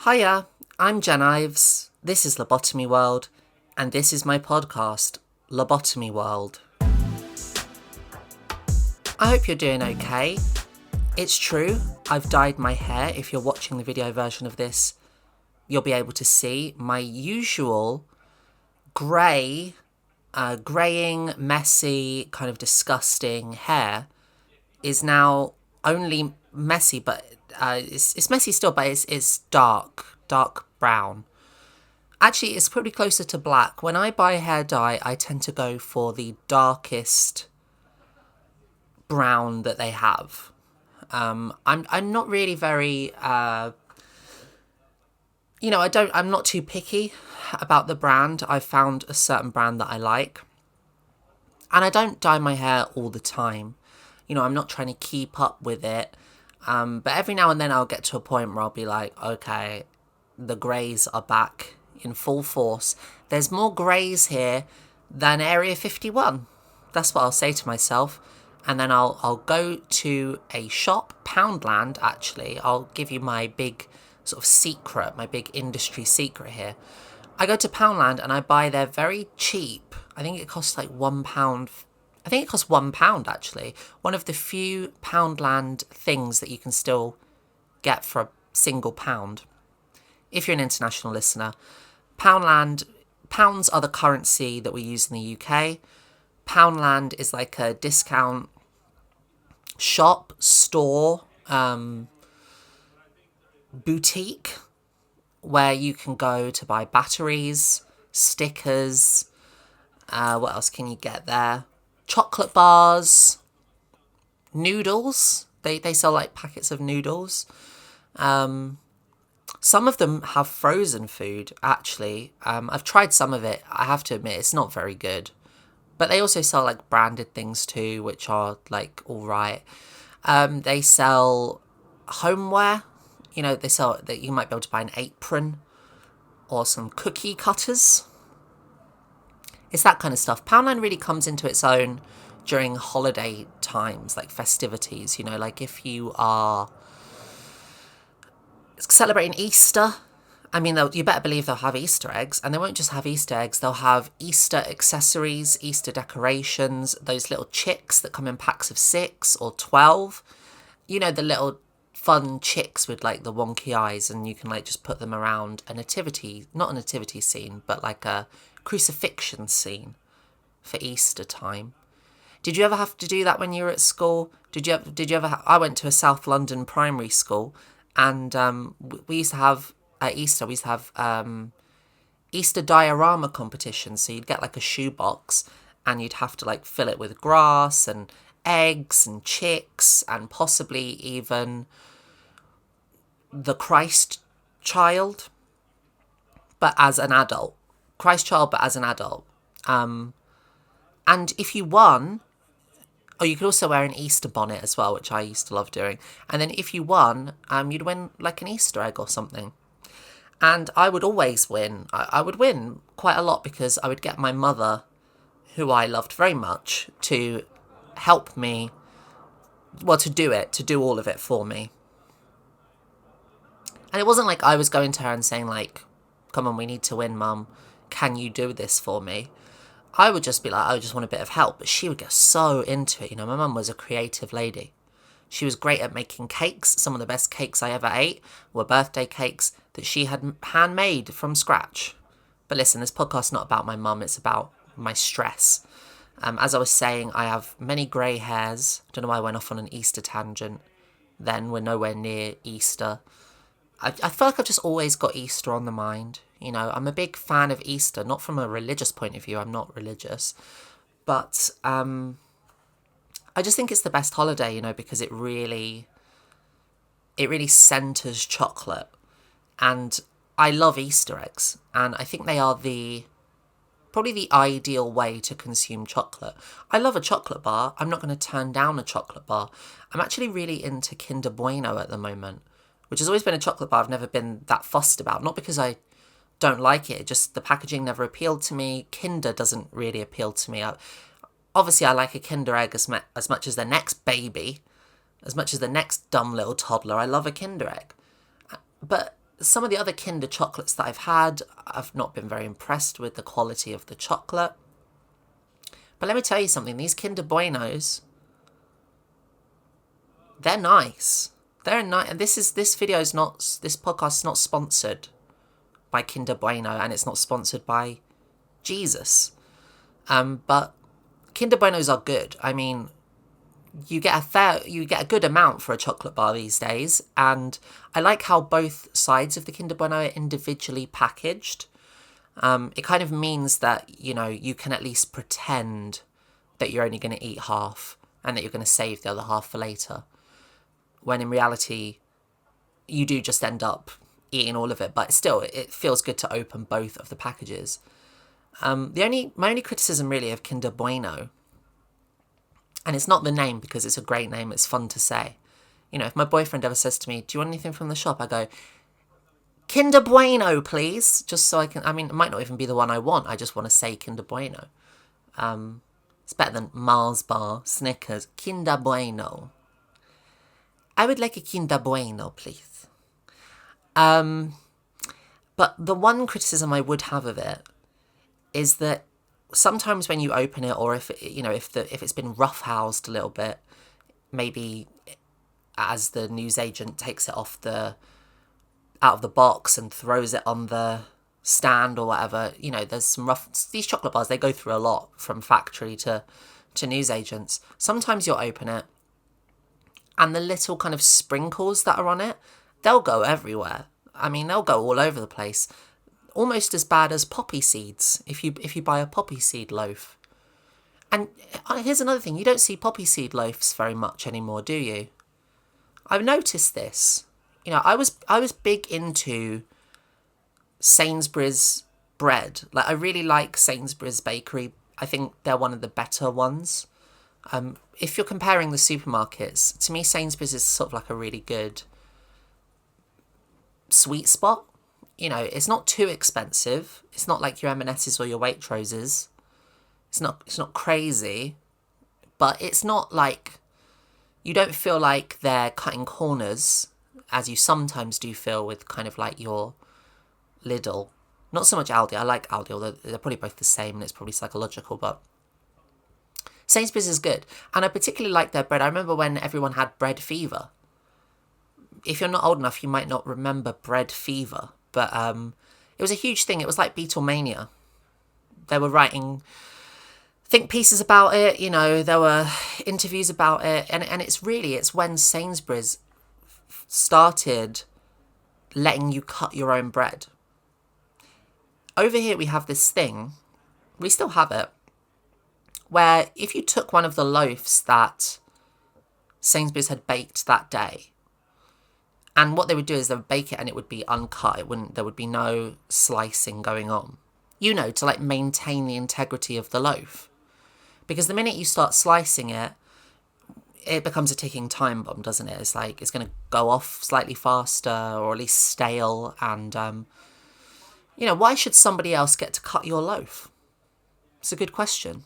Hiya, I'm Jen Ives, this is Lobotomy World, and this is my podcast, Lobotomy World. I hope you're doing okay. It's true, I've dyed my hair. If you're watching the video version of this, you'll be able to see my usual greying, messy, kind of disgusting hair is now only messy, but it's messy still, but it's dark brown. Actually, it's probably closer to black. When I buy hair dye, I tend to go for the darkest brown that they have. I'm not really very I'm not too picky about the brand. I've found a certain brand that I like, and I don't dye my hair all the time. I'm not trying to keep up with it. But every now and then I'll get to a point where I'll be like, okay, the greys are back in full force. There's more greys here than Area 51. That's what I'll say to myself. And then I'll go to a shop, Poundland, actually. I'll give you my big sort of secret, my big industry secret here. I go to Poundland and I buy their very cheap, I think it costs like £1. I think it costs £1 actually. One of the few Poundland things that you can still get for a single pound. If you're an international listener, pounds are the currency that we use in the UK. Poundland is like a discount store, boutique where you can go to buy batteries, stickers. What else can you get there? Chocolate bars, noodles. They sell like packets of noodles. Some of them have frozen food, actually. I've tried some of it. I have to admit, it's not very good. But they also sell like branded things too, which are like all right. They sell homeware. They sell that you might be able to buy an apron or some cookie cutters. It's that kind of stuff. Poundland really comes into its own during holiday times, like festivities. Like if you are celebrating Easter, you better believe they'll have Easter eggs. And they won't just have Easter eggs, they'll have Easter accessories, Easter decorations, those little chicks that come in packs of 6 or 12. The little fun chicks with like the wonky eyes, and you can like just put them around a nativity, not a nativity scene, but like a crucifixion scene for Easter time. Did you ever have to do that when you were at school? Did you ever I went to a South London primary school, and we used to have at Easter, Easter diorama competitions. So you'd get like a shoebox and you'd have to like fill it with grass and eggs and chicks and possibly even the Christ child, but as an adult. Christ child, but as an adult. And if you won, or you could also wear an Easter bonnet as well, which I used to love doing. And then if you won, you'd win like an Easter egg or something. And I would always win. I would win quite a lot because I would get my mother, who I loved very much, to help me, to do all of it for me. And it wasn't like I was going to her and saying like, come on, we need to win, Mum. Can you do this for me? I would just be like, I just want a bit of help. But she would get so into it. My mum was a creative lady. She was great at making cakes. Some of the best cakes I ever ate were birthday cakes that she had handmade from scratch. But listen, this podcast's not about my mum. It's about my stress. As I was saying, I have many grey hairs. I don't know why I went off on an Easter tangent. Then we're nowhere near Easter. I feel like I've just always got Easter on the mind. I'm a big fan of Easter, not from a religious point of view. I'm not religious. But I just think it's the best holiday, because it really centres chocolate. And I love Easter eggs. And I think they are probably the ideal way to consume chocolate. I love a chocolate bar. I'm not going to turn down a chocolate bar. I'm actually really into Kinder Bueno at the moment, which has always been a chocolate bar I've never been that fussed about. Not because I don't like it, just the packaging never appealed to me. Kinder doesn't really appeal to me. Obviously, I like a Kinder Egg as much as the next baby, as much as the next dumb little toddler. I love a Kinder Egg. But some of the other Kinder chocolates that I've had, I've not been very impressed with the quality of the chocolate. But let me tell you something, these Kinder Buenos, they're nice. They're nice. And this podcast is not sponsored by Kinder Bueno, and it's not sponsored by Jesus. But Kinder Buenos are good. I mean, you get a good amount for a chocolate bar these days, and I like how both sides of the Kinder Bueno are individually packaged. It kind of means that, you know, you can at least pretend that you're only going to eat half and that you're going to save the other half for later, when in reality you do just end up eating all of it. But still, it feels good to open both of the packages. My only criticism really of Kinder Bueno, and it's not the name, because it's a great name, it's fun to say. You know, if my boyfriend ever says to me, do you want anything from the shop? I go, Kinder Bueno, please. Just so I can, I mean, it might not even be the one I want. I just want to say Kinder Bueno. It's better than Mars Bar, Snickers, Kinder Bueno. I would like a Kinder Bueno, please. But the one criticism I would have of it is that sometimes when you open it, or if it's been roughhoused a little bit, maybe as the newsagent takes it out of the box and throws it on the stand or whatever, you know, there's some these chocolate bars, they go through a lot from factory to newsagents. Sometimes you'll open it and the little kind of sprinkles that are on it, they'll go everywhere. I mean, they'll go all over the place. Almost as bad as poppy seeds, if you buy a poppy seed loaf. And here's another thing, you don't see poppy seed loaves very much anymore, do you? I've noticed this. You know, I was big into Sainsbury's bread. Like, I really like Sainsbury's bakery. I think they're one of the better ones. If you're comparing the supermarkets, to me Sainsbury's is sort of like a really good sweet spot. You know, it's not too expensive. It's not like your M&S's or your Waitroses. It's not crazy, but it's not like, you don't feel like they're cutting corners, as you sometimes do feel with kind of like your Lidl. Not so much Aldi. I like Aldi, although they're probably both the same and it's probably psychological, but Sainsbury's is good. And I particularly like their bread. I remember when everyone had bread fever. If you're not old enough, you might not remember bread fever. But it was a huge thing. It was like Beatlemania. They were writing think pieces about it, you know, there were interviews about it. And it's when Sainsbury's started letting you cut your own bread. Over here we have this thing, we still have it, where if you took one of the loaves that Sainsbury's had baked that day, and what they would do is they would bake it and it would be uncut. There would be no slicing going on. You know, to like maintain the integrity of the loaf. Because the minute you start slicing it, it becomes a ticking time bomb, doesn't it? It's like, it's going to go off slightly faster, or at least stale. And, you know, why should somebody else get to cut your loaf? It's a good question.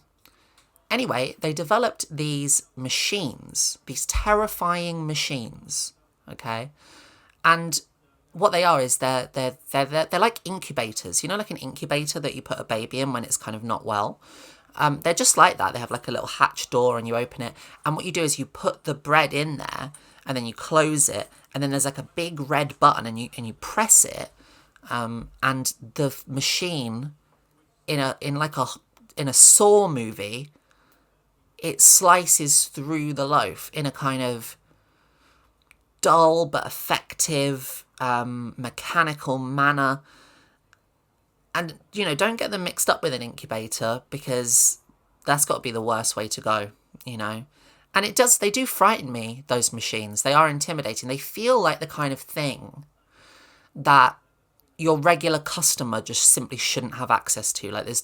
Anyway, they developed these machines, these terrifying machines. Okay, and what they are is they're like incubators. You know, like an incubator that you put a baby in when it's kind of not well. They're just like that. They have like a little hatch door, and you open it, and what you do is you put the bread in there, and then you close it, and then there's like a big red button, and you press it, and the machine in a Saw movie, it slices through the loaf in a kind of dull but effective mechanical manner. And, you know, don't get them mixed up with an incubator, because that's got to be the worst way to go, you know. And they do frighten me, those machines. They are intimidating. They feel like the kind of thing that your regular customer just simply shouldn't have access to. Like it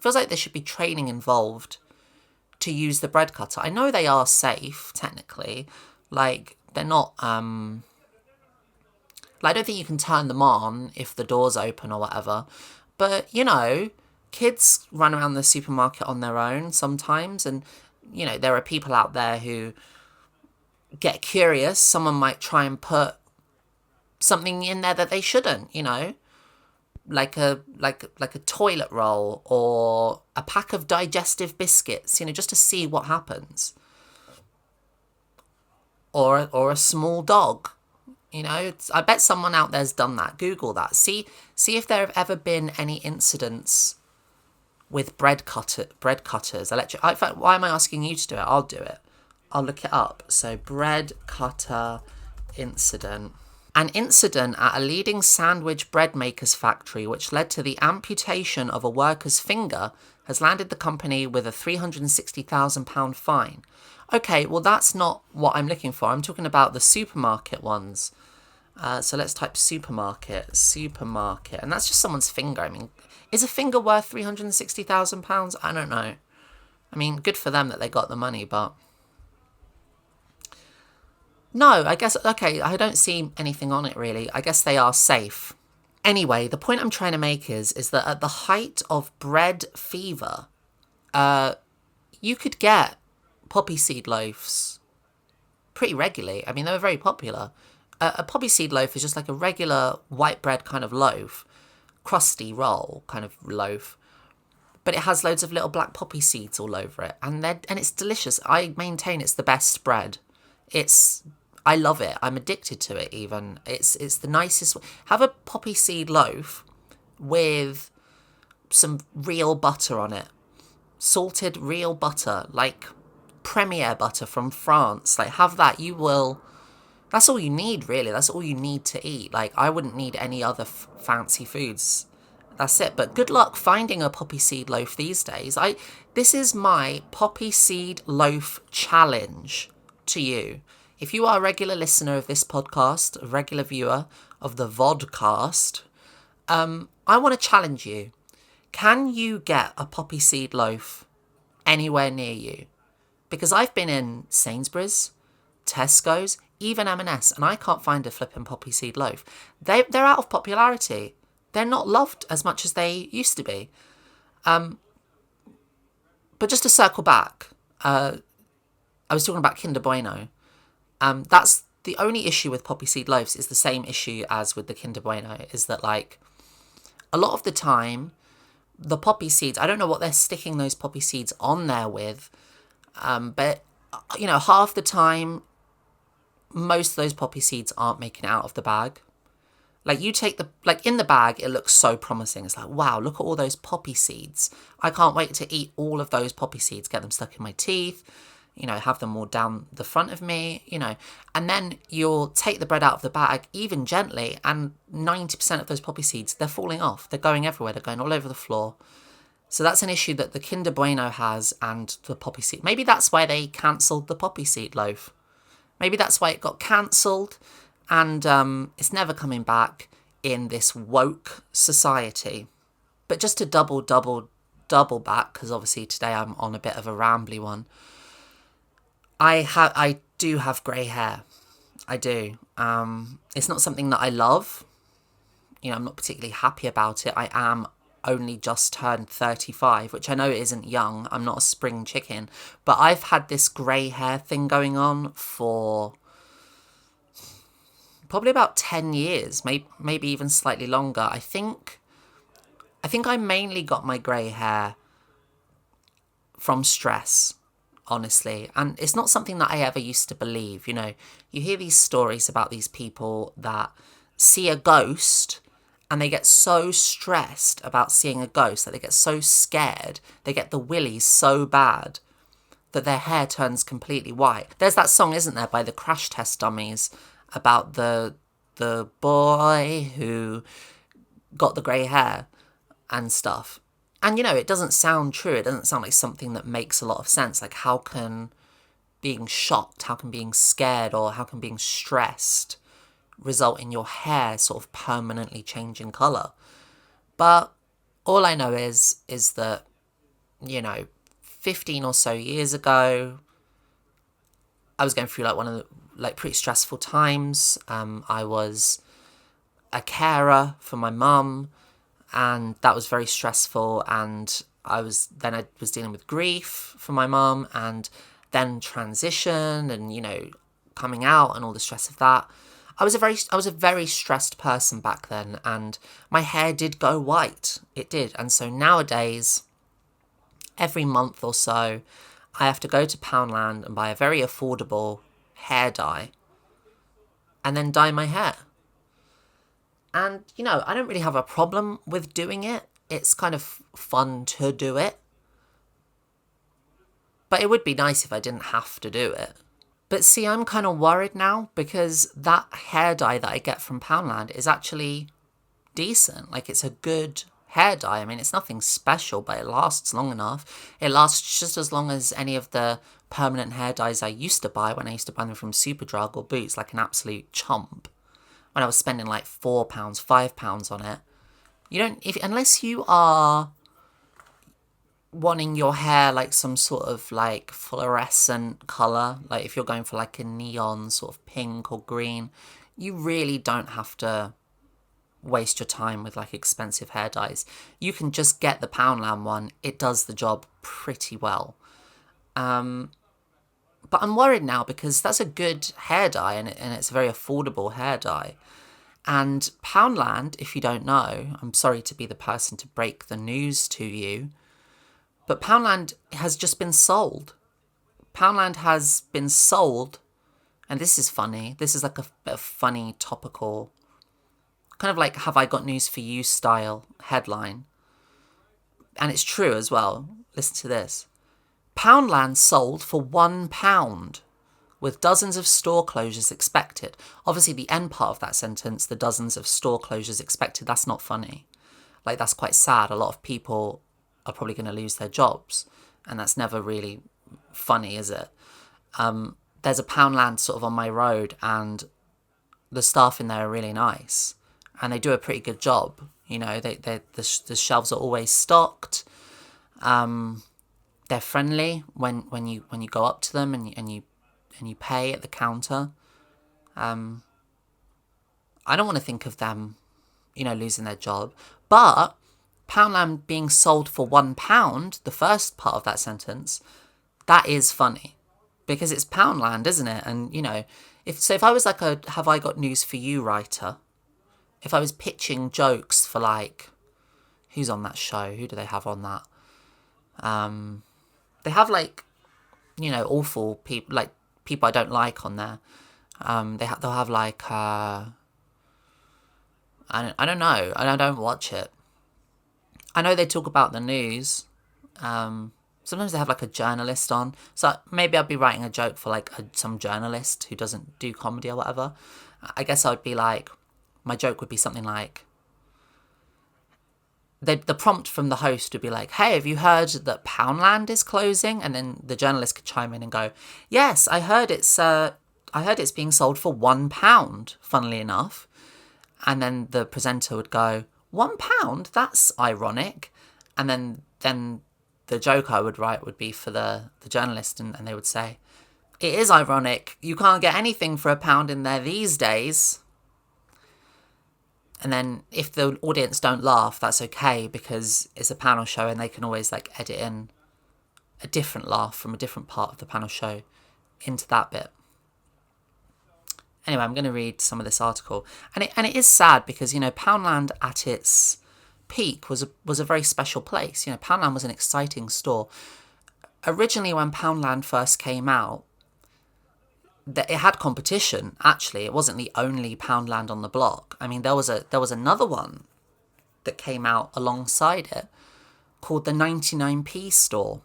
feels like there should be training involved to use the bread cutter. I know they are safe, technically. Like, they're not, I don't think you can turn them on if the door's open or whatever. But, you know, kids run around the supermarket on their own sometimes. And, you know, there are people out there who get curious. Someone might try and put something in there that they shouldn't, like a toilet roll or a pack of digestive biscuits, just to see what happens. Or a small dog. I bet someone out there's done that. Google that. See if there have ever been any incidents with bread cutters. In fact, why am I asking you to do it? I'll do it. I'll look it up. So, bread cutter incident. An incident at a leading sandwich bread maker's factory which led to the amputation of a worker's finger has landed the company with a £360,000 fine. Okay, well that's not what I'm looking for. I'm talking about the supermarket ones. So let's type supermarket, and that's just someone's finger. I mean, is a finger worth £360,000? I don't know. I mean, good for them that they got the money, but no, I guess, okay, I don't see anything on it really. I guess they are safe. Anyway, the point I'm trying to make is that at the height of bread fever, you could get poppy seed loaves pretty regularly. I mean, they were very popular. A poppy seed loaf is just like a regular white bread kind of loaf, crusty roll kind of loaf, but it has loads of little black poppy seeds all over it, and it's delicious. I maintain it's the best bread. I love it. I'm addicted to it even. It's the nicest. Have a poppy seed loaf with some real butter on it. Salted real butter, like Premier butter from France. Like, have that. You will. That's all you need, really. That's all you need to eat. Like, I wouldn't need any other fancy foods. That's it. But good luck finding a poppy seed loaf these days. This is my poppy seed loaf challenge to you. If you are a regular listener of this podcast, a regular viewer of the vodcast, I want to challenge you. Can you get a poppy seed loaf anywhere near you? Because I've been in Sainsbury's, Tesco's, even M&S, and I can't find a flipping poppy seed loaf. They're out of popularity. They're not loved as much as they used to be. But just to circle back, I was talking about Kinder Bueno. That's the only issue with poppy seed loaves is the same issue as with the Kinder Bueno, is that, like, a lot of the time, the poppy seeds, I don't know what they're sticking those poppy seeds on there with, but, half the time, most of those poppy seeds aren't making it out of the bag. Like, in the bag, it looks so promising. It's like, wow, look at all those poppy seeds. I can't wait to eat all of those poppy seeds, get them stuck in my teeth, have them all down the front of me, and then you'll take the bread out of the bag, even gently, and 90% of those poppy seeds, they're falling off. They're going everywhere. They're going all over the floor. So that's an issue that the Kinder Bueno has and the poppy seed. Maybe that's why they cancelled the poppy seed loaf. Maybe that's why it got cancelled, and it's never coming back in this woke society. But just to double back, because obviously today I'm on a bit of a rambly one, I do have grey hair. I do. It's not something that I love. I'm not particularly happy about it. I am only just turned 35, which I know isn't young. I'm not a spring chicken. But I've had this grey hair thing going on for probably about 10 years, maybe even slightly longer. I think I mainly got my grey hair from stress, honestly. And it's not something that I ever used to believe. You hear these stories about these people that see a ghost and they get so stressed about seeing a ghost that they get so scared, they get the willies so bad that their hair turns completely white. There's that song, isn't there, by the Crash Test Dummies about the boy who got the grey hair and stuff. And, it doesn't sound true. It doesn't sound like something that makes a lot of sense. Like, how can being shocked, how can being scared, or how can being stressed result in your hair sort of permanently changing colour? But all I know is that, 15 or so years ago, I was going through one of the pretty stressful times. I was a carer for my mum, and that was very stressful. And I was dealing with grief for my mum, and then transition, and coming out and all the stress of that. I was a very stressed person back then, and my hair did go white. It did. And so nowadays, every month or so, I have to go to Poundland and buy a very affordable hair dye and then dye my hair. And, you know, I don't really have a problem with doing it. It's kind of fun to do it. But it would be nice if I didn't have to do it. But see, I'm kind of worried now because that hair dye that I get from Poundland is actually decent. Like, it's a good hair dye. I mean, it's nothing special, but it lasts long enough. It lasts just as long as any of the permanent hair dyes I used to buy when I used to buy them from Superdrug or Boots, like an absolute chump. When I was spending like £4, £5 on it. You don't, unless you are wanting your hair like some sort of like fluorescent colour, like if you're going for like a neon sort of pink or green, you really don't have to waste your time with like expensive hair dyes. You can just get the Poundland one. It does the job pretty well. But I'm worried now because that's a good hair dye and it's a very affordable hair dye. And Poundland, if you don't know, I'm sorry to be the person to break the news to you, but Poundland has just been sold. Poundland has been sold, and this is funny. This is like a bit of funny topical, kind of like have I got news for you style headline. And it's true as well. Listen to this. Poundland sold for £1, with dozens of store closures expected. Obviously, the end part of that sentence, the dozens of store closures expected, that's not funny. Like, that's quite sad. A lot of people are probably going to lose their jobs, and that's never really funny, is it? There's a Poundland sort of on my road, and the staff in there are really nice, and they do a pretty good job. You know, the shelves are always stocked. They're friendly when you go up to them and you pay at the counter. I don't want to think of them, you know, losing their job. But Poundland being sold for £1, the first part of that sentence, that is funny. Because it's Poundland, isn't it? And, you know, if I was like a have I got news for you writer, if I was pitching jokes for like, who's on that show? Who do they have on that? They have like, you know, awful people, like people I don't like on there. They'll have like, I don't know. I don't watch it. I know they talk about the news. Sometimes they have like a journalist on. So maybe I'd be writing a joke for like some journalist who doesn't do comedy or whatever. I guess I would be like, my joke would be something like, the prompt from the host would be like, hey, have you heard that Poundland is closing? And then the journalist could chime in and go, yes, I heard it's being sold for £1, funnily enough. And then the presenter would go, £1? That's ironic. And then the joke I would write would be for the journalist, and they would say, it is ironic. You can't get anything for £1 in there these days. And then if the audience don't laugh, that's okay, because it's a panel show and they can always like edit in a different laugh from a different part of the panel show into that bit. Anyway, I'm going to read some of this article. And it is sad because, you know, Poundland at its peak was a very special place. You know, Poundland was an exciting store. Originally, when Poundland first came out, it had competition. Actually, it wasn't the only Poundland on the block. I mean, there was another one that came out alongside it called the 99p store.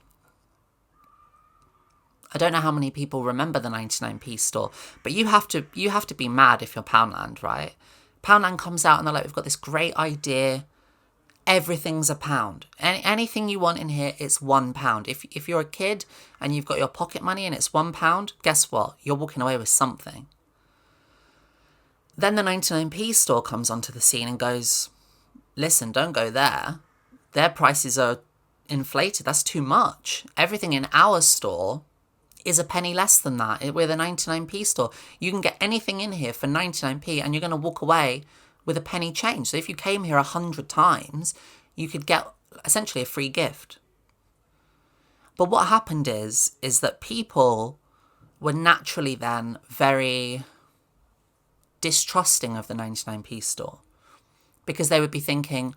I don't know how many people remember the 99p store, but you have to be mad if you're Poundland, right? Poundland comes out and they're like, we've got this great idea. Everything's £1. Anything you want in here, it's £1. If you're a kid and you've got your pocket money and it's £1, guess what? You're walking away with something. Then the 99p store comes onto the scene and goes, listen, don't go there. Their prices are inflated. That's too much. Everything in our store is a penny less than that. We're the 99p store. You can get anything in here for 99p and you're going to walk away with a penny change. So if you came here 100 times, you could get essentially a free gift. But what happened is that people were naturally then very distrusting of the 99p store, because they would be thinking,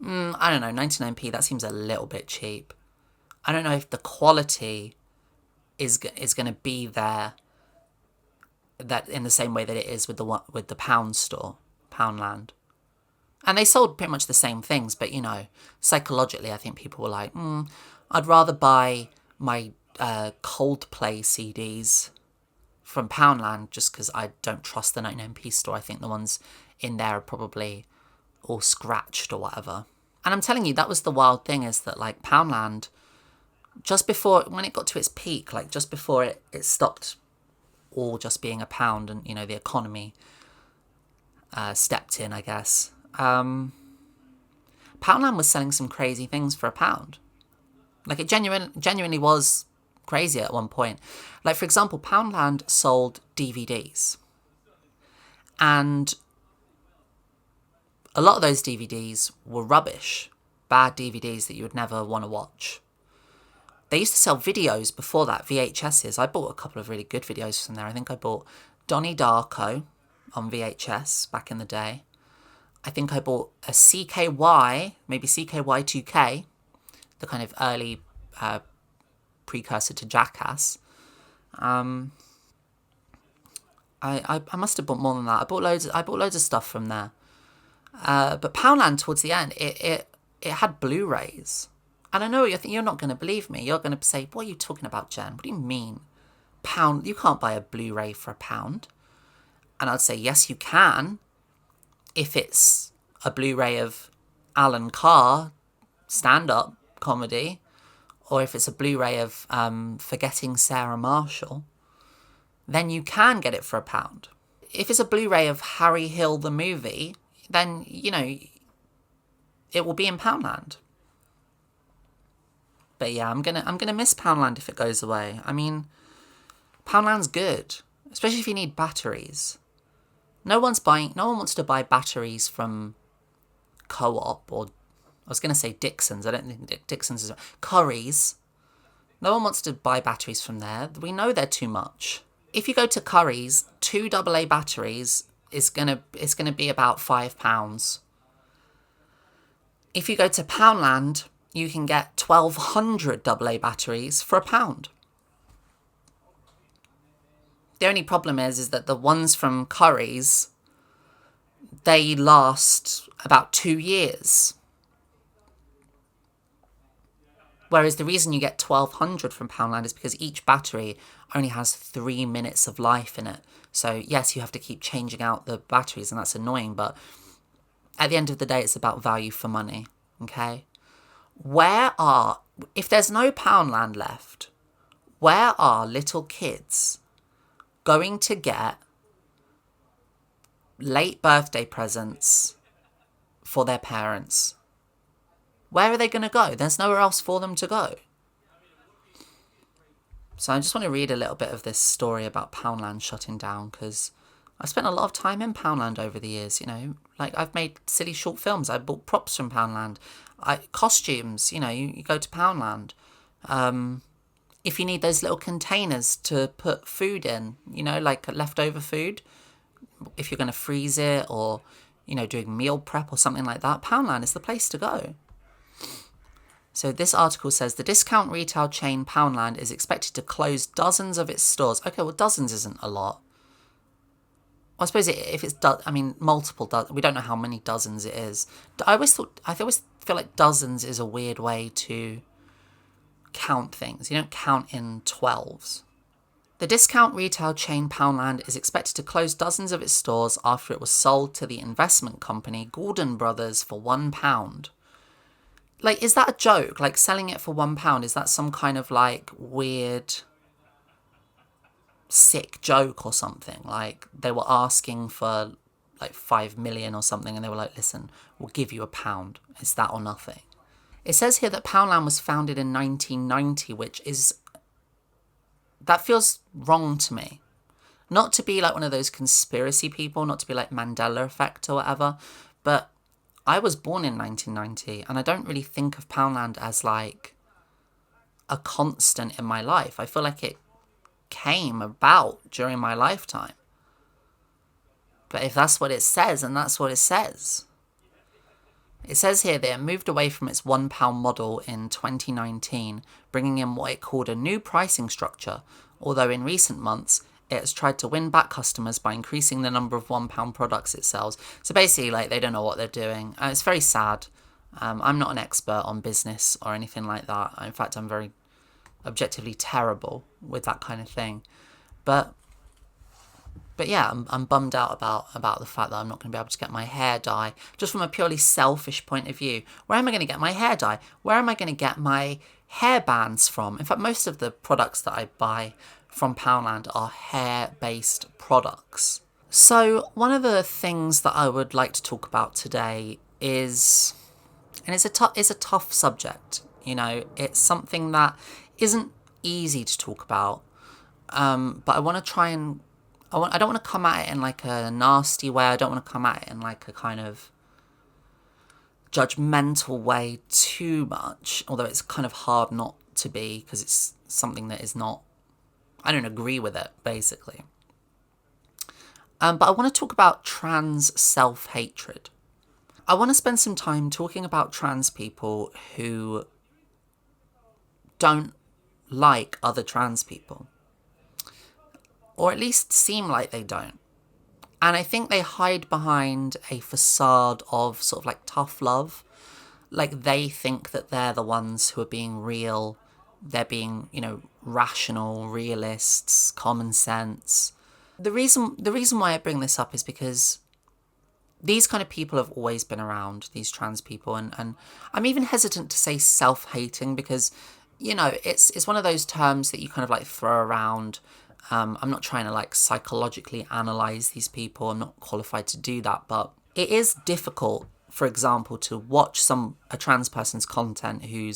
I don't know, 99p, that seems a little bit cheap. I don't know if the quality is going to be there that in the same way that it is with the pound store, Poundland. And they sold pretty much the same things, but, you know, psychologically, I think people were like, I'd rather buy my Coldplay CDs from Poundland just because I don't trust the 99p store. I think the ones in there are probably all scratched or whatever. And I'm telling you, that was the wild thing, is that, like, Poundland, just before, when it got to its peak, like, just before it stopped all just being a pound and, you know, the economy stepped in, I guess. Poundland was selling some crazy things for a pound. Like, it genuinely was crazy at one point. Like, for example, Poundland sold DVDs. And a lot of those DVDs were rubbish. Bad DVDs that you would never want to watch. They used to sell videos before that, VHSs. I bought a couple of really good videos from there. I think I bought Donnie Darko on VHS back in the day. I think I bought a CKY, maybe CKY2K, the kind of early precursor to Jackass. I must have bought more than that. I bought loads of stuff from there. But Poundland, towards the end, it had Blu-rays. And I know you're not going to believe me. You're going to say, what are you talking about, Jen? What do you mean? Pound? You can't buy a Blu-ray for £1. And I'd say, yes, you can. If it's a Blu-ray of Alan Carr stand-up comedy, or if it's a Blu-ray of Forgetting Sarah Marshall, then you can get it for £1. If it's a Blu-ray of Harry Hill the movie, then, you know, it will be in Poundland. But yeah, I'm gonna miss Poundland if it goes away. I mean, Poundland's good, especially if you need batteries. No one wants to buy batteries from Co-op, or I was gonna say Dixon's. I don't think Dixon's is Curry's. No one wants to buy batteries from there. We know they're too much. If you go to Curry's, 2 AA batteries is gonna be about £5. If you go to Poundland, you can get 1,200 AA batteries for £1. The only problem is that the ones from Curry's, they last about 2 years. Whereas the reason you get 1,200 from Poundland is because each battery only has 3 minutes of life in it. So yes, you have to keep changing out the batteries, and that's annoying, but at the end of the day, it's about value for money, okay? If there's no Poundland left, where are little kids going to get late birthday presents for their parents? Where are they going to go? There's nowhere else for them to go. So I just want to read a little bit of this story about Poundland shutting down, because I spent a lot of time in Poundland over the years, you know. Like, I've made silly short films. I bought props from Poundland. Costumes, you know, you go to Poundland. If you need those little containers to put food in, you know, like leftover food, if you're going to freeze it, or, you know, doing meal prep or something like that, Poundland is the place to go. So this article says the discount retail chain Poundland is expected to close dozens of its stores. Okay, well, dozens isn't a lot. I suppose if it's, multiple dozens. We don't know how many dozens it is. I always feel like dozens is a weird way to count things. You don't count in 12s. The discount retail chain Poundland is expected to close dozens of its stores after it was sold to the investment company Gordon Brothers for £1. Like, is that a joke? Like, selling it for £1, is that some kind of, like, weird, sick joke or something? Like, they were asking for, like, 5 million or something, and they were like, listen, we'll give you £1. It's that or nothing. It says here that Poundland was founded in 1990, which is... that feels wrong to me. Not to be, like, one of those conspiracy people, not to be, like, Mandela effect or whatever, but... I was born in 1990, and I don't really think of Poundland as, like, a constant in my life. I feel like it came about during my lifetime. But if that's what it says, and that's what it says. It says here that it moved away from its £1 model in 2019, bringing in what it called a new pricing structure, although in recent months it has tried to win back customers by increasing the number of £1 products it sells. So basically, like, they don't know what they're doing. It's very sad. I'm not an expert on business or anything like that. In fact, I'm very objectively terrible with that kind of thing. But yeah, I'm bummed out about the fact that I'm not going to be able to get my hair dye. Just from a purely selfish point of view, where am I going to get my hair dye? Where am I going to get my hair bands from? In fact, most of the products that I buy from Poundland are hair-based products. So one of the things that I would like to talk about today is, and it's a tough subject. You know, it's something that isn't easy to talk about. But I want to try and I don't want to come at it in like a nasty way. I don't want to come at it in like a kind of judgmental way too much, although it's kind of hard not to be because it's something that is not, I don't agree with it, basically. But I want to talk about trans self-hatred. I want to spend some time talking about trans people who don't like other trans people. Or at least seem like they don't. And I think they hide behind a facade of sort of like tough love. Like they think that they're the ones who are being real. They're being, you know, rational, realists, common sense. The reason why I bring this up is because these kind of people have always been around, these trans people. And I'm even hesitant to say self-hating because, you know, it's one of those terms that you kind of like throw around. I'm not trying to like psychologically analyze these people. I'm not qualified to do that, but it is difficult, for example, to watch a trans person's content who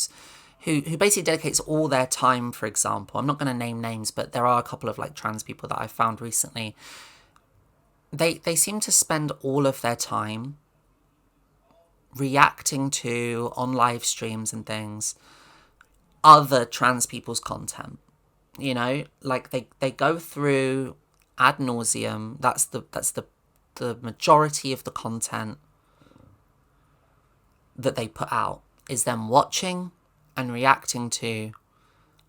basically dedicates all their time, for example. I'm not going to name names, but there are a couple of like trans people that I've found recently. They seem to spend all of their time reacting to, on live streams and things, other trans people's content. You know, like they go through ad nauseum. That's the majority of the content that they put out is them watching and reacting to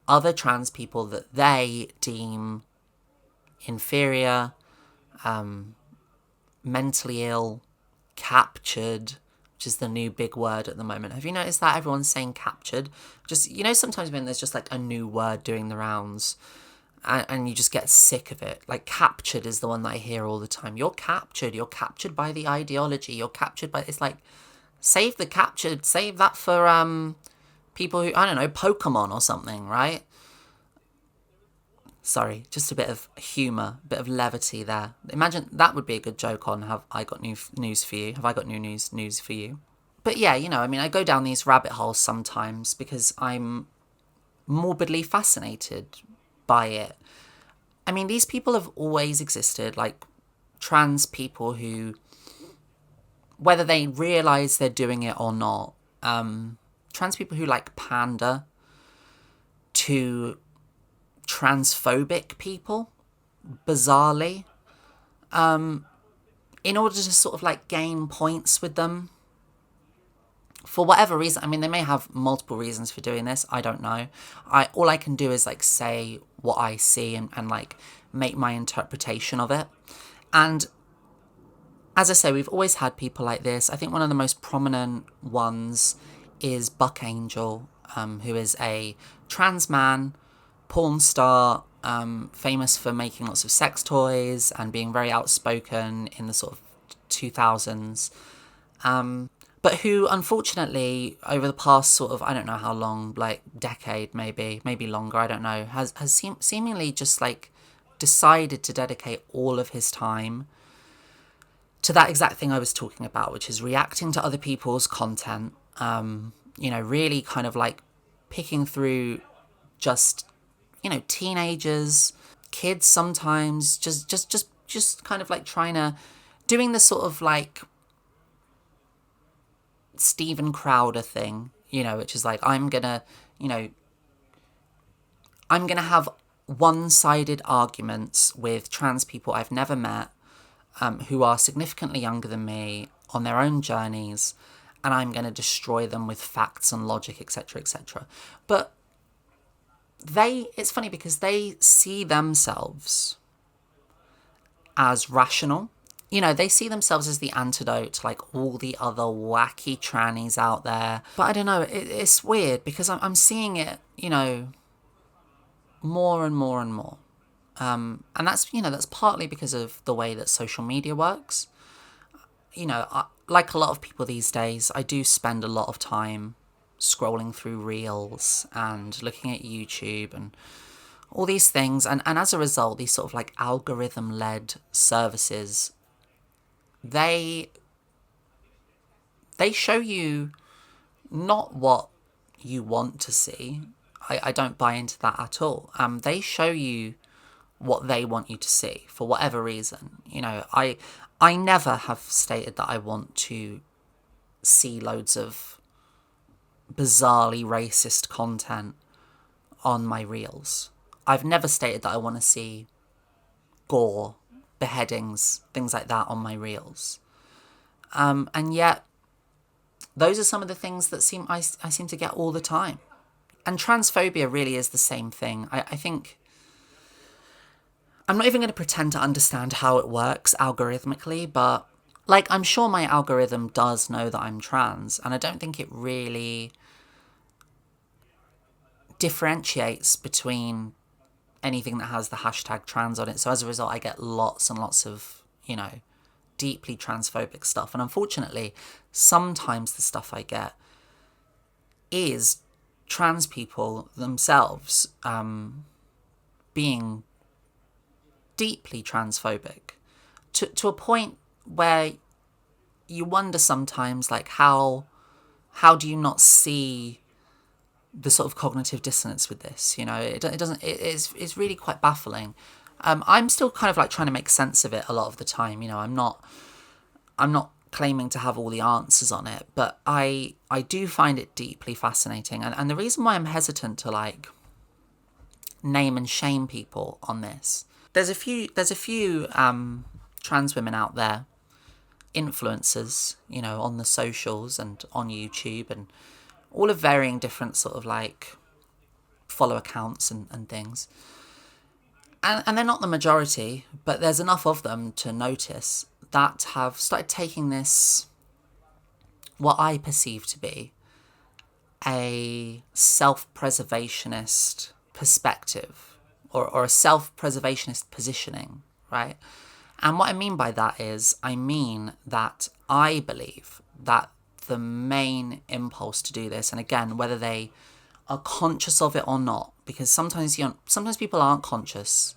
other trans people that they deem inferior, mentally ill, captured, which is the new big word at the moment. Have you noticed that everyone's saying captured? Just, you know, sometimes when there's just like a new word doing the rounds and you just get sick of it. Like captured is the one that I hear all the time. You're captured by the ideology. You're captured by, it's like, save the captured, save that for people who, I don't know, Pokemon or something, right? Sorry, just a bit of humour, a bit of levity there. Imagine that would be a good joke on Have I Got New News for You? Have I got new news for you? But yeah, you know, I mean, I go down these rabbit holes sometimes because I'm morbidly fascinated by it. I mean, these people have always existed, like trans people who, whether they realise they're doing it or not, trans people who like pander to transphobic people, bizarrely, in order to sort of like gain points with them for whatever reason. I mean, they may have multiple reasons for doing this. I don't know. All I can do is like say what I see and like make my interpretation of it. And as I say, we've always had people like this. I think one of the most prominent ones is Buck Angel, who is a trans man, porn star, famous for making lots of sex toys and being very outspoken in the sort of 2000s. But who, unfortunately, over the past sort of, I don't know how long, like decade maybe longer, I don't know, has seemingly just like decided to dedicate all of his time to that exact thing I was talking about, which is reacting to other people's content, you know, really kind of like picking through just, you know, teenagers, kids sometimes, just kind of like doing the sort of like Stephen Crowder thing, you know, which is like, I'm gonna have one-sided arguments with trans people I've never met, who are significantly younger than me on their own journeys, and I'm going to destroy them with facts and logic, etc., etc. But it's funny because they see themselves as rational. You know, they see themselves as the antidote to like all the other wacky trannies out there. But I don't know, it's weird because I'm seeing it, you know, more and more and more. And that's, you know, that's partly because of the way that social media works. You know, like a lot of people these days, I do spend a lot of time scrolling through reels and looking at YouTube and all these things. And as a result, these sort of like algorithm-led services, they show you not what you want to see. I don't buy into that at all. They show you what they want you to see for whatever reason. You know, I never have stated that I want to see loads of bizarrely racist content on my reels. I've never stated that I want to see gore, beheadings, things like that on my reels. And yet, those are some of the things that I seem to get all the time. And transphobia really is the same thing. I think I'm not even going to pretend to understand how it works algorithmically, but like I'm sure my algorithm does know that I'm trans, and I don't think it really differentiates between anything that has the hashtag trans on it. So as a result, I get lots and lots of, you know, deeply transphobic stuff. And unfortunately, sometimes the stuff I get is trans people themselves being deeply transphobic to a point where you wonder sometimes, like, how do you not see the sort of cognitive dissonance with this? You know, it's really quite baffling. I'm still kind of like trying to make sense of it a lot of the time. You know, I'm not claiming to have all the answers on it, but I do find it deeply fascinating. And the reason why I'm hesitant to like name and shame people on this, there's a few trans women out there, influencers, you know, on the socials and on YouTube and all of varying different sort of like follow accounts and things. And they're not the majority, but there's enough of them to notice that have started taking this, what I perceive to be a self-preservationist perspective or a self-preservationist positioning, right? And what I mean by that is, I mean that I believe that the main impulse to do this, and again, whether they are conscious of it or not, because sometimes people aren't conscious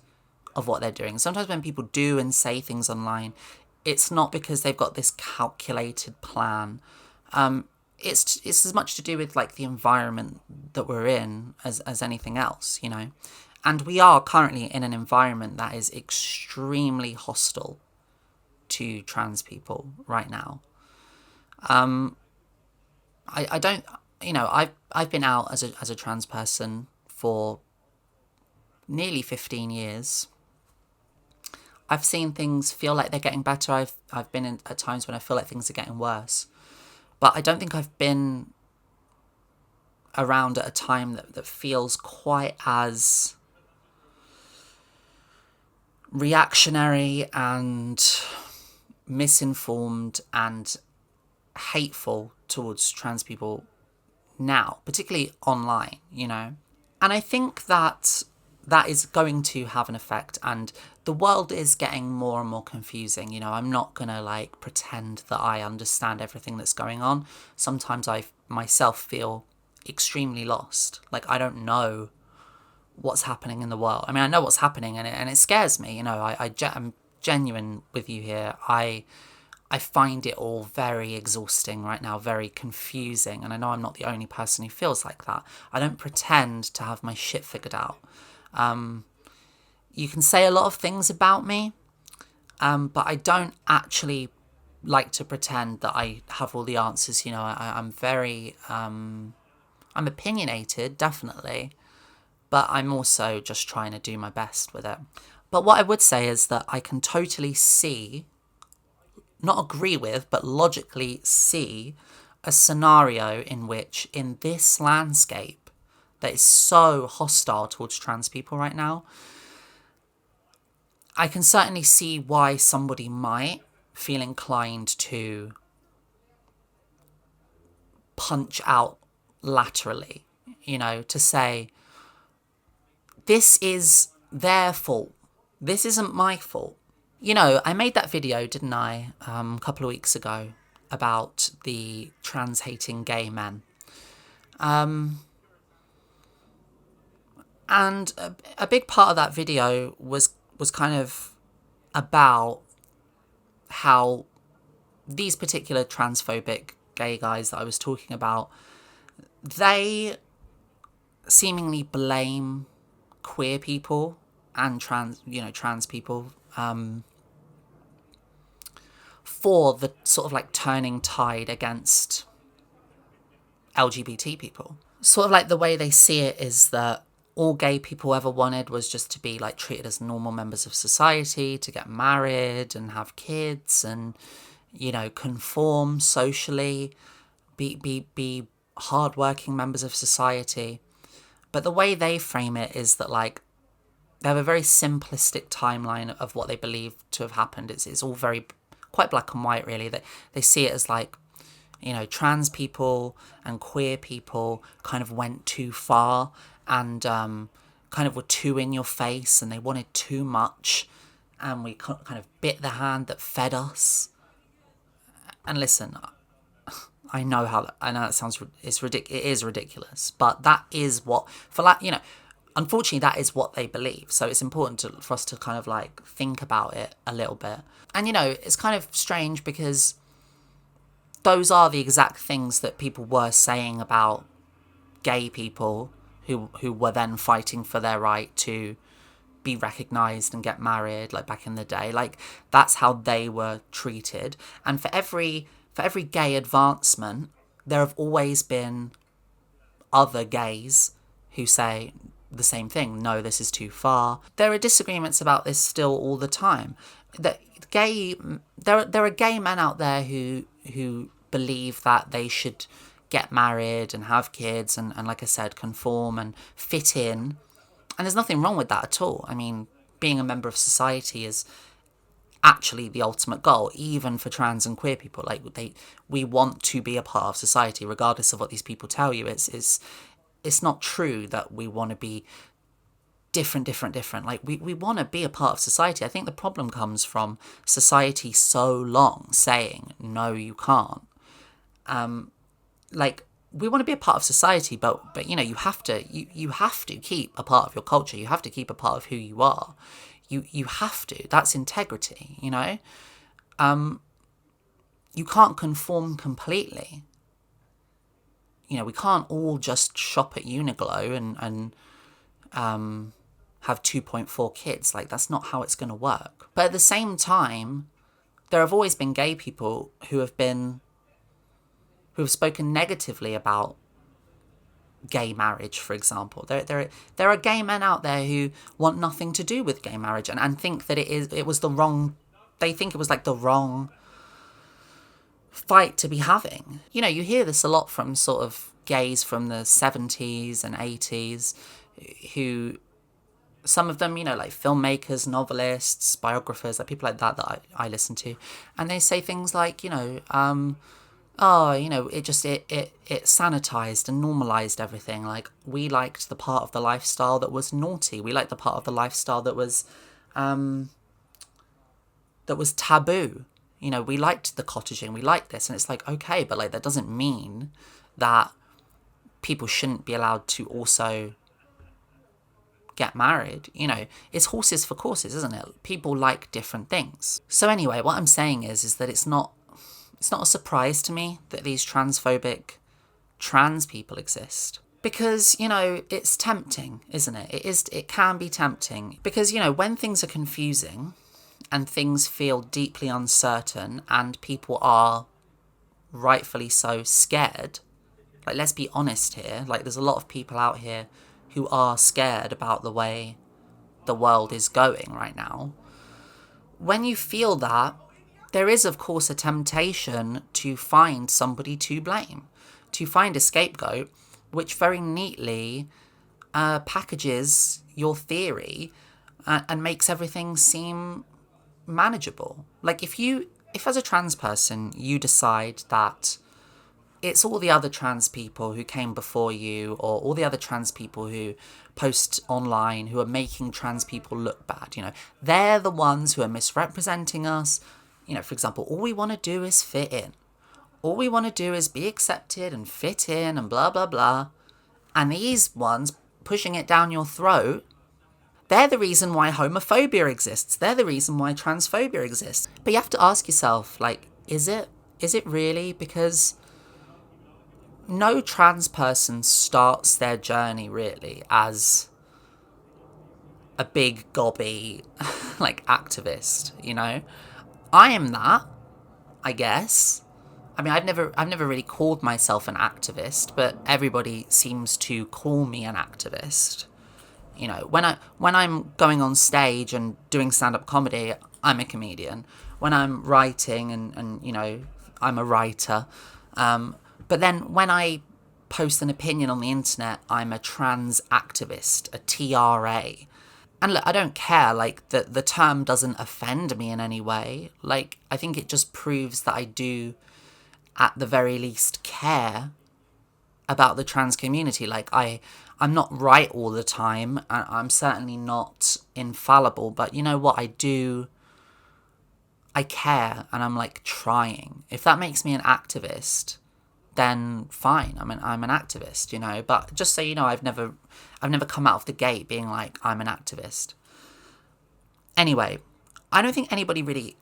of what they're doing. Sometimes when people do and say things online, it's not because they've got this calculated plan. It's as much to do with like the environment that we're in as anything else, you know. And we are currently in an environment that is extremely hostile to trans people right now. I don't, you know, I've been out as a trans person for nearly 15 years. I've seen things feel like they're getting better. I've been at times when I feel like things are getting worse. But I don't think I've been around at a time that feels quite as reactionary and misinformed and hateful towards trans people now, particularly online, you know. And I think that is going to have an effect, and the world is getting more and more confusing. You know, I'm not gonna like pretend that I understand everything that's going on. Sometimes I myself feel extremely lost. Like, I don't know what's happening in the world. I mean, I know what's happening, and it scares me. You know, I'm genuine with you here. I find it all very exhausting right now, very confusing, and I know I'm not the only person who feels like that. I don't pretend to have my shit figured out. You can say a lot of things about me, but I don't actually like to pretend that I have all the answers. You know, I'm very, I'm opinionated, definitely, but I'm also just trying to do my best with it. But what I would say is that I can totally see not agree with, but logically see a scenario in which, in this landscape that is so hostile towards trans people right now, I can certainly see why somebody might feel inclined to punch out laterally, to say, this is their fault. This isn't my fault. I made that video, didn't I, a couple of weeks ago about the trans-hating gay men. And a big part of that video was kind of about how these particular transphobic gay guys that I was talking about, they seemingly blame queer people and trans people for the sort of like turning tide against LGBT people. Sort of like the way they see it is that all gay people ever wanted was just to be like treated as normal members of society, to get married and have kids and, conform socially, be hardworking members of society. But the way they frame it is that like they have a very simplistic timeline of what they believe to have happened. It's all very quite black and white, really. That they see it as like, trans people and queer people kind of went too far and kind of were too in your face and they wanted too much, and we kind of bit the hand that fed us. And listen, I know it sounds, it is ridiculous, but that is what, unfortunately that is what they believe. So it's important for us to kind of like think about it a little bit. And it's kind of strange because those are the exact things that people were saying about gay people who were then fighting for their right to be recognised and get married, like back in the day. Like, that's how they were treated. And for every gay advancement, there have always been other gays who say the same thing. No, this is too far. There are disagreements about this still all the time. There are gay men out there who believe that they should get married and have kids and like I said, conform and fit in. And there's nothing wrong with that at all. I mean, being a member of society is actually the ultimate goal, even for trans and queer people. Like, we want to be a part of society, regardless of what these people tell you. It's not true that we want to be different. Like, we want to be a part of society. I think the problem comes from society so long saying, no, you can't. Like, we want to be a part of society, but you have to keep a part of your culture. You have to keep a part of who you are. You have to. That's integrity, You can't conform completely. We can't all just shop at Uniqlo and have 2.4 kids. Like, that's not how it's going to work. But at the same time, there have always been gay people who have spoken negatively about gay marriage, for example. There are gay men out there who want nothing to do with gay marriage and think that it was the wrong fight to be having. You hear this a lot from sort of gays from the 70s and 80s who, some of them, like filmmakers, novelists, biographers, like people like that I listen to, and they say things like, it sanitized and normalized everything. Like, we liked the part of the lifestyle that was naughty. We liked the part of the lifestyle that was taboo. We liked the cottaging. We liked this. And it's like, okay, but like, that doesn't mean that people shouldn't be allowed to also get married. It's horses for courses, isn't it? People like different things. So anyway, what I'm saying is that it's not a surprise to me that these transphobic trans people exist. Because, it's tempting, isn't it? It can be tempting. Because, when things are confusing and things feel deeply uncertain and people are rightfully so scared, like, let's be honest here, like, there's a lot of people out here who are scared about the way the world is going right now. When you feel that, there is, of course, a temptation to find somebody to blame, to find a scapegoat, which very neatly packages your theory and makes everything seem manageable. Like if as a trans person you decide that it's all the other trans people who came before you, or all the other trans people who post online who are making trans people look bad, they're the ones who are misrepresenting us. For example, all we want to do is fit in. All we want to do is be accepted and fit in and blah, blah, blah. And these ones pushing it down your throat, they're the reason why homophobia exists. They're the reason why transphobia exists. But you have to ask yourself, is it really? Because no trans person starts their journey really as a big gobby activist, I am that, I guess. I mean, I've never really called myself an activist, but everybody seems to call me an activist. When I'm going on stage and doing stand-up comedy, I'm a comedian. When I'm writing and I'm a writer. But then when I post an opinion on the internet, I'm a trans activist, a TRA. And look, I don't care, the term doesn't offend me in any way. I think it just proves that I do, at the very least, care about the trans community. I'm not right all the time, and I'm certainly not infallible, but you know what, I care, and I'm trying. If that makes me an activist, then fine, I'm an activist, but just so you know, I've never come out of the gate being I'm an activist. Anyway, I don't think anybody really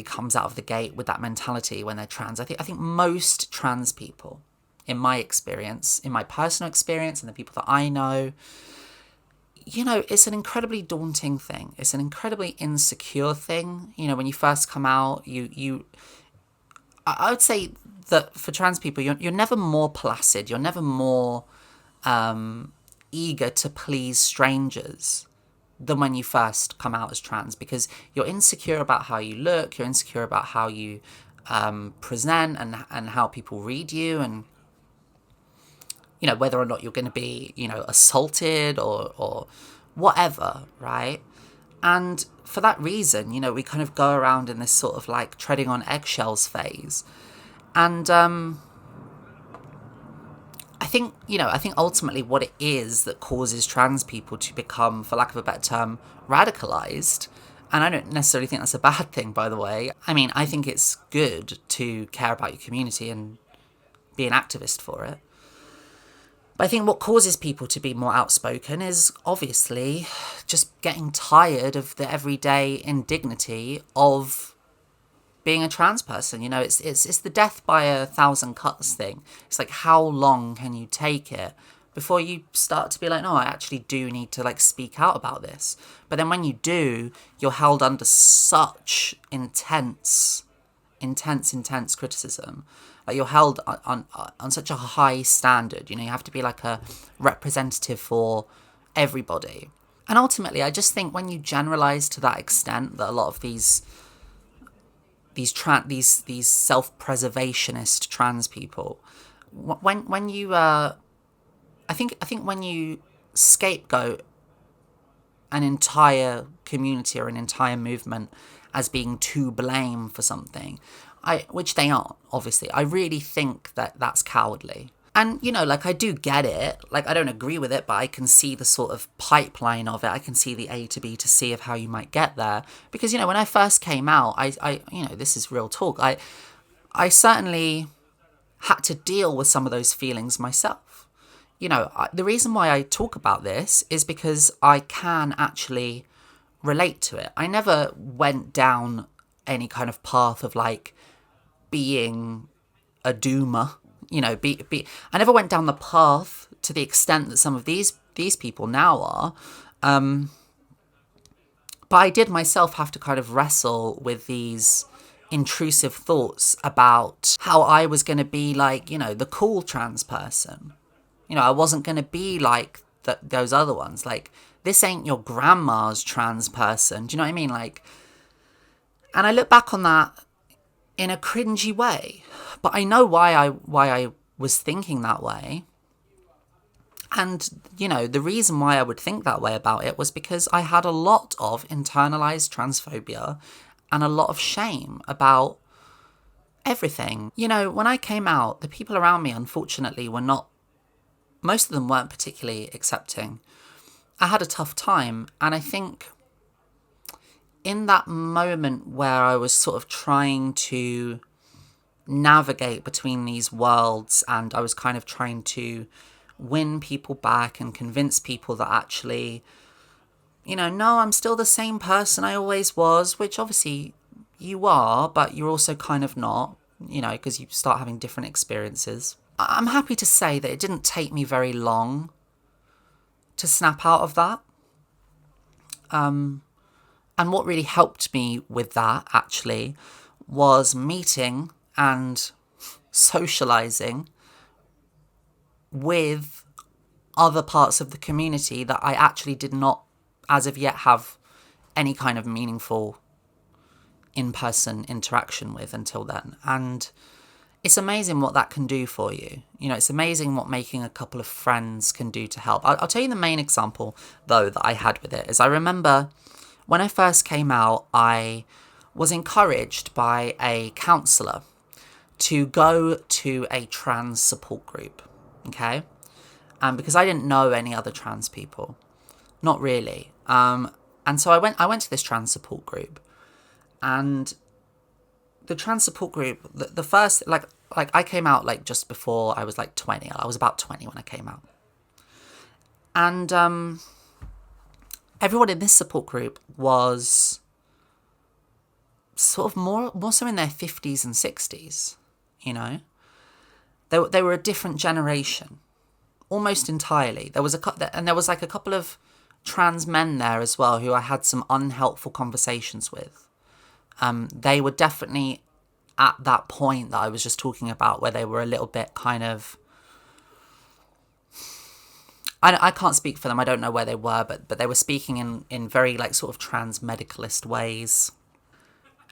comes out of the gate with that mentality when they're trans. I think most trans people, in my experience, in my personal experience, and the people that I know, it's an incredibly daunting thing. It's an incredibly insecure thing. When you first come out, I would say that for trans people, you're never more placid. You're never more eager to please strangers than when you first come out as trans, because you're insecure about how you look. You're insecure about how you present and how people read you, and whether or not you're going to be assaulted or whatever, right? And for that reason, we kind of go around in this sort of treading on eggshells phase. And I think ultimately what it is that causes trans people to become, for lack of a better term, radicalized. And I don't necessarily think that's a bad thing, by the way. I mean, I think it's good to care about your community and be an activist for it. But I think what causes people to be more outspoken is obviously just getting tired of the everyday indignity of being a trans person. It's the death by 1,000 cuts thing. It's how long can you take it before you start to be no, I actually do need to speak out about this. But then when you do, you're held under such intense criticism. You're held on such a high standard. You have to be a representative for everybody. And ultimately, I just think when you generalize to that extent, that a lot of these self-preservationist trans people, when you I think when you scapegoat an entire community or an entire movement as being to blame for something, which they aren't, obviously, I really think that that's cowardly. And, I do get it. I don't agree with it, but I can see the sort of pipeline of it. I can see the A to B to C of how you might get there. Because, when I first came out, I this is real talk. I certainly had to deal with some of those feelings myself. The reason why I talk about this is because I can actually relate to it. I never went down any kind of path of being a doomer, I never went down the path to the extent that some of these people now are. But I did myself have to kind of wrestle with these intrusive thoughts about how I was going to be the cool trans person. I wasn't going to be like those other ones. This ain't your grandma's trans person. Do you know what I mean? And I look back on that in a cringy way, but I know why I was thinking that way. And, you know, the reason why I would think that way about it was because I had a lot of internalized transphobia and a lot of shame about everything. You know, when I came out, the people around me, unfortunately, were not, most of them weren't particularly accepting. I had a tough time. And I think in that moment where I was sort of trying to navigate between these worlds and I was kind of trying to win people back and convince people that actually, you know, no, I'm still the same person I always was, which obviously you are, but you're also kind of not, you know, because you start having different experiences. I'm happy to say that it didn't take me very long to snap out of that. And what really helped me with that, actually, was meeting and socializing with other parts of the community that I actually did not, as of yet, have any kind of meaningful in-person interaction with until then. And it's amazing what that can do for you. You know, it's amazing what making a couple of friends can do to help. I'll tell you the main example, though, that I had with it is I remember when I first came out, I was encouraged by a counsellor to go to a trans support group, okay? Because I didn't know any other trans people, not really. And so I went to this trans support group, and the trans support group, the first, like I came out like just before I was like 20. I was about 20 when I came out. And everyone in this support group was sort of more so in their 50s and 60s, you know. They were a different generation, almost entirely. There was like a couple of trans men there as well who I had some unhelpful conversations with. They were definitely at that point that I was just talking about where they were a little bit kind of... I can't speak for them. I don't know where they were, but they were speaking in very like sort of trans medicalist ways.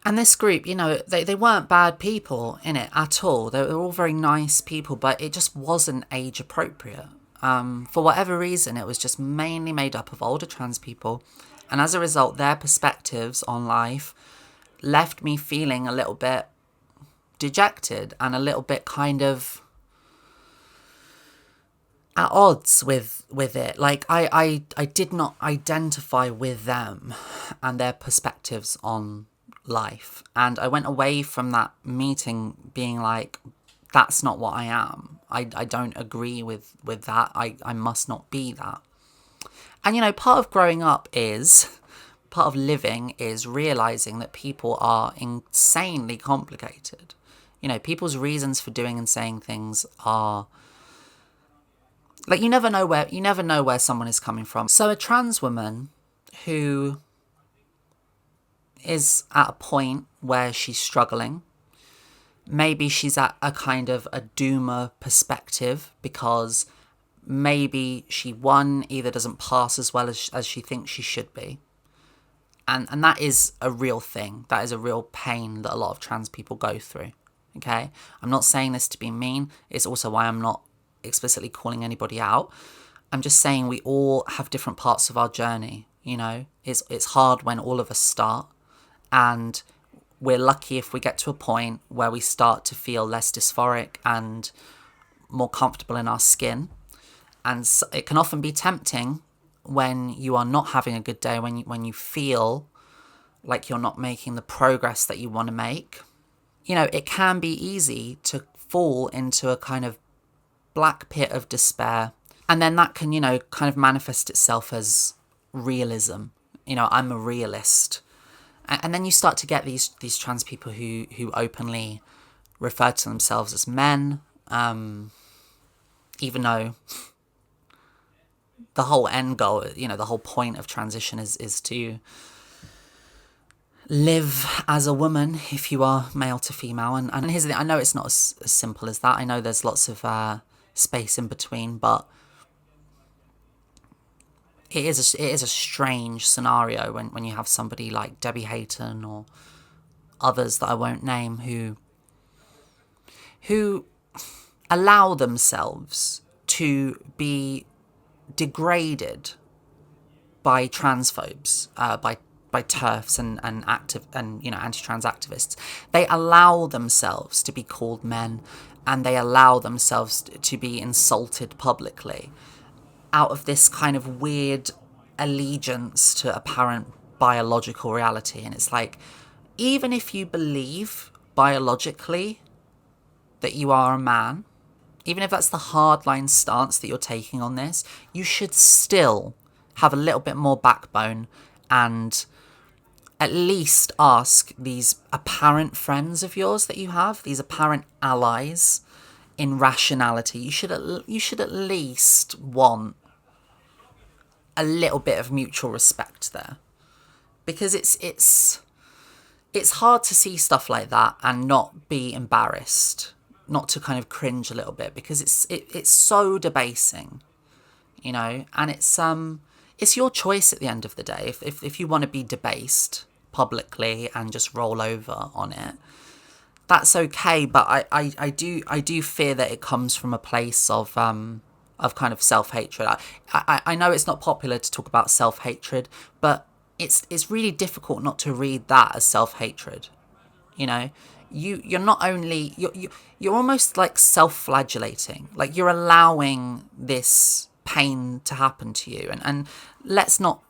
And this group, you know, they weren't bad people in it at all. They were all very nice people, but it just wasn't age appropriate. For whatever reason, it was just mainly made up of older trans people. And as a result, their perspectives on life left me feeling a little bit dejected and a little bit kind of at odds with it. Like I did not identify with them and their perspectives on life. And I went away from that meeting being like, that's not what I am. I don't agree with that. I must not be that. And, you know, part of growing up is, part of living is realising that people are insanely complicated. You know, people's reasons for doing and saying things are... like, you never know where someone is coming from. So a trans woman who is at a point where she's struggling, maybe she's at a kind of a doomer perspective because maybe she, one, either doesn't pass as well as she thinks she should be. And that is a real thing. That is a real pain that a lot of trans people go through. Okay? I'm not saying this to be mean. It's also why I'm not explicitly calling anybody out. I'm just saying we all have different parts of our journey, you know? It's hard when all of us start, and we're lucky if we get to a point where we start to feel less dysphoric and more comfortable in our skin. And so it can often be tempting when you are not having a good day, when you feel like you're not making the progress that you want to make. You know, it can be easy to fall into a kind of black pit of despair. And then that can, you know, kind of manifest itself as realism. You know, I'm a realist. And then you start to get these trans people who openly refer to themselves as men, even though the whole end goal, you know, the whole point of transition is to live as a woman if you are male to female. And here's the thing, I know it's not as simple as that. I know there's lots of space in between, but it is a strange scenario when you have somebody like Debbie Hayton or others that I won't name who allow themselves to be degraded by transphobes, by TERFs and active and anti-trans activists. They allow themselves to be called men, and they allow themselves to be insulted publicly out of this kind of weird allegiance to apparent biological reality. And it's like, even if you believe biologically that you are a man, even if that's the hardline stance that you're taking on this, you should still have a little bit more backbone and at least ask these apparent friends of yours that you have, these apparent allies in rationality. You should at least want a little bit of mutual respect there, because it's hard to see stuff like that and not be embarrassed, not to kind of cringe a little bit, because it's so debasing, and it's your choice at the end of the day. If you want to be debased publicly and just roll over on it, that's okay. But I do fear that it comes from a place of kind of self-hatred. I know it's not popular to talk about self-hatred, but it's really difficult not to read that as self-hatred. You're not only you're almost like self-flagellating, like you're allowing this pain to happen to you. And let's not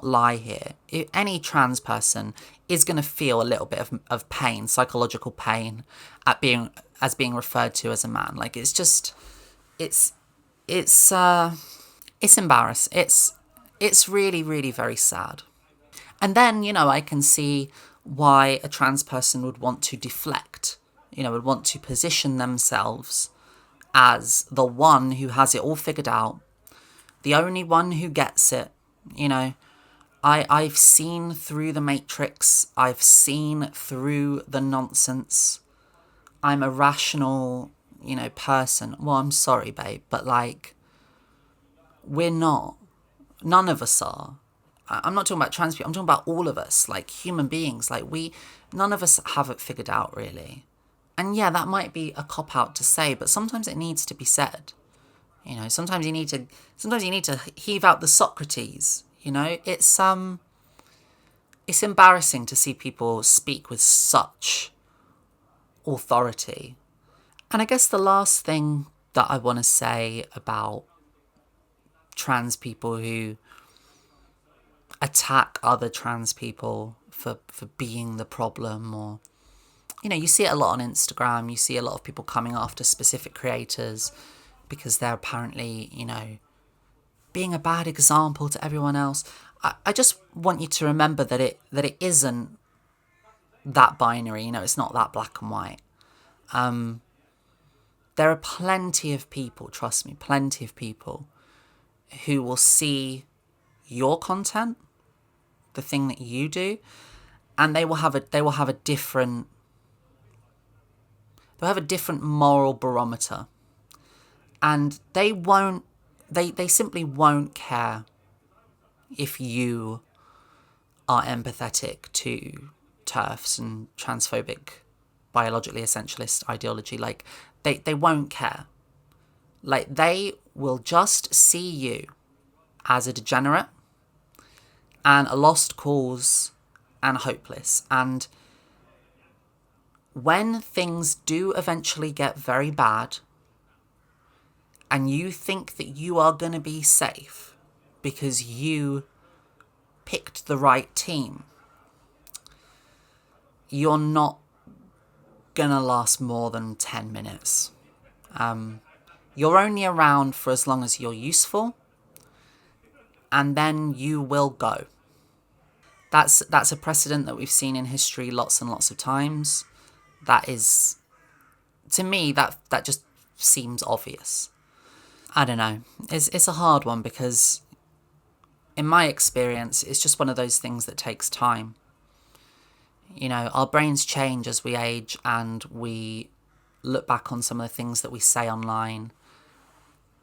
lie here. Any trans person is going to feel a little bit of pain, psychological pain, at being referred to as a man. Like, it's just it's embarrassing. It's really, really very sad. And then, I can see why a trans person would want to deflect, would want to position themselves as the one who has it all figured out, the only one who gets it. I've seen through the matrix. I've seen through the nonsense. I'm a rational, person. Well, I'm sorry, babe, but like, we're not. None of us are. I'm not talking about trans people. I'm talking about all of us, like human beings. Like, none of us have it figured out, really. And yeah, that might be a cop-out to say, but sometimes it needs to be said. Sometimes you need to heave out the Socrates. It's embarrassing to see people speak with such authority. And I guess the last thing that I want to say about trans people who attack other trans people for being the problem, or you see it a lot on Instagram. You see a lot of people coming after specific creators because they're apparently being a bad example to everyone else. I just want you to remember that it isn't that binary. It's not that black and white. There are plenty of people, trust me, plenty of people who will see your content, the thing that you do, and they will have a different moral barometer, and they simply won't care if you are empathetic to TERFs and transphobic, biologically essentialist ideology. Like, they won't care. Like, they will just see you as a degenerate and a lost cause and hopeless. And when things do eventually get very bad and you think that you are going to be safe because you picked the right team, you're not going to last more than 10 minutes. You're only around for as long as you're useful, and then you will go. That's a precedent that we've seen in history lots and lots of times. That is, to me, that just seems obvious. I don't know. It's a hard one, because in my experience, it's just one of those things that takes time. Our brains change as we age, and we look back on some of the things that we say online,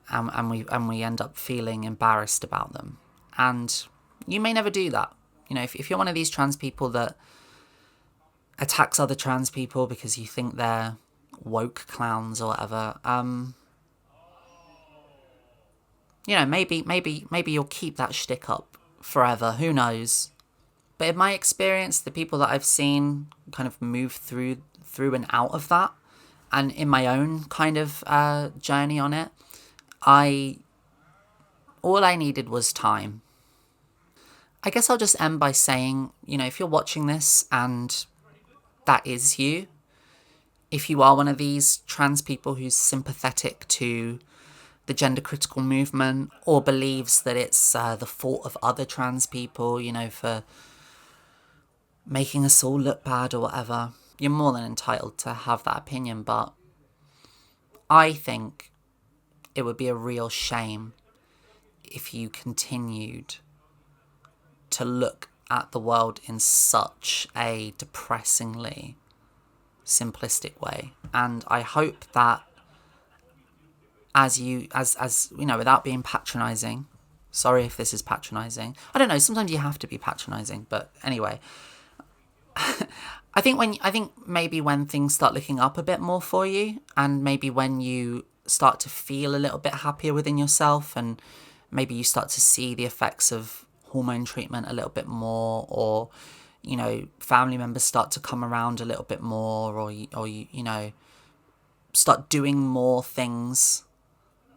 and we end up feeling embarrassed about them. And you may never do that. If you're one of these trans people that attacks other trans people because you think they're woke clowns or whatever, maybe you'll keep that shtick up forever. Who knows? But in my experience, the people that I've seen kind of move through and out of that, and in my own kind of journey on it, all I needed was time. I guess I'll just end by saying, if you're watching this and that is you, if you are one of these trans people who's sympathetic to the gender critical movement or believes that it's the fault of other trans people, for making us all look bad or whatever, you're more than entitled to have that opinion. But I think it would be a real shame if you continued to look at the world in such a depressingly simplistic way. And I hope that as without being patronising, sorry if this is patronising, I don't know, sometimes you have to be patronising, but anyway, I think maybe when things start looking up a bit more for you, and maybe when you start to feel a little bit happier within yourself, and maybe you start to see the effects of hormone treatment a little bit more, or family members start to come around a little bit more, or start doing more things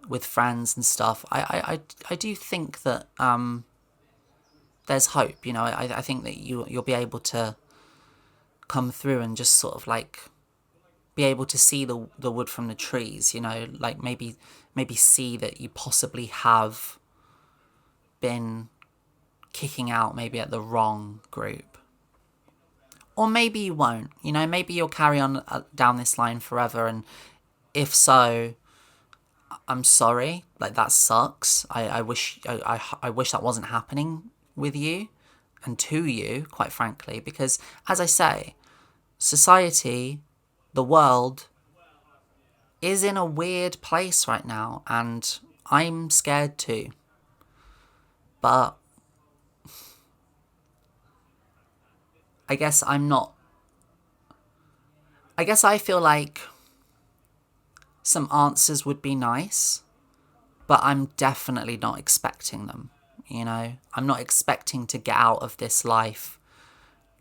with friends and stuff, I do think that there's hope. I think that you'll be able to come through and just sort of like be able to see the wood from the trees, like maybe see that you possibly have been kicking out maybe at the wrong group. Or maybe you won't, maybe you'll carry on down this line forever, and if so, I'm sorry, like that sucks. I wish that wasn't happening with you and to you, quite frankly, because as I say, society, the world, is in a weird place right now, and I'm scared too. But I guess I feel like some answers would be nice, but I'm definitely not expecting them, I'm not expecting to get out of this life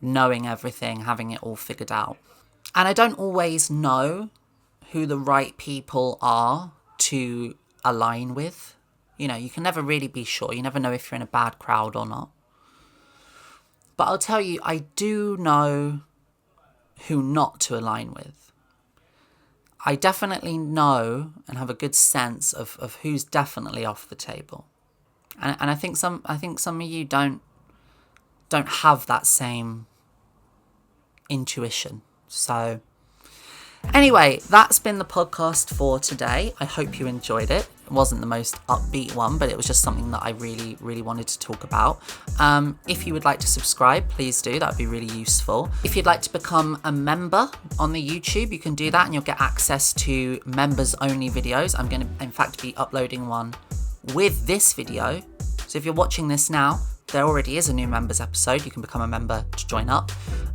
knowing everything, having it all figured out. And I don't always know who the right people are to align with. You can never really be sure. You never know if you're in a bad crowd or not. But I'll tell you, I do know who not to align with. I definitely know and have a good sense of who's definitely off the table. And I think some of you don't have that same intuition. So anyway, that's been the podcast for today. I hope you enjoyed it. It wasn't the most upbeat one, but it was just something that I really, really wanted to talk about. If you would like to subscribe, please do. That would be really useful. If you'd like to become a member on the YouTube, you can do that and you'll get access to members-only videos. I'm going to, in fact, be uploading one with this video. So if you're watching this now, there already is a new members episode. You can become a member to join up.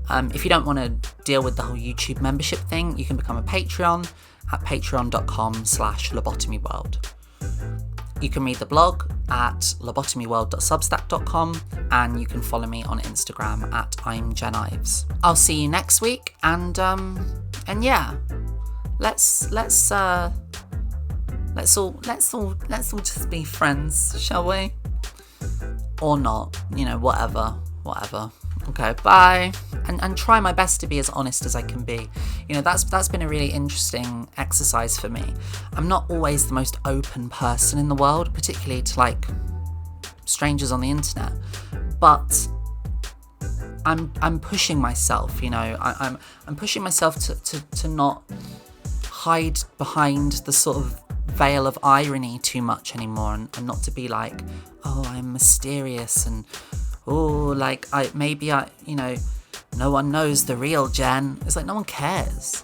If you don't want to deal with the whole YouTube membership thing, you can become a Patreon at patreon.com/Lobotomy World. You can read the blog at lobotomyworld.substack.com, and you can follow me on Instagram at I'm Jen Ives. I'll see you next week, and yeah, let's all just be friends, shall we? Or not, whatever. Okay, bye. And try my best to be as honest as I can be. That's been a really interesting exercise for me. I'm not always the most open person in the world, particularly to strangers on the internet. But I'm pushing myself, I'm pushing myself to not hide behind the sort of veil of irony too much anymore, and not to be like, oh, I'm mysterious, and no one knows the real Jen. It's like, no one cares.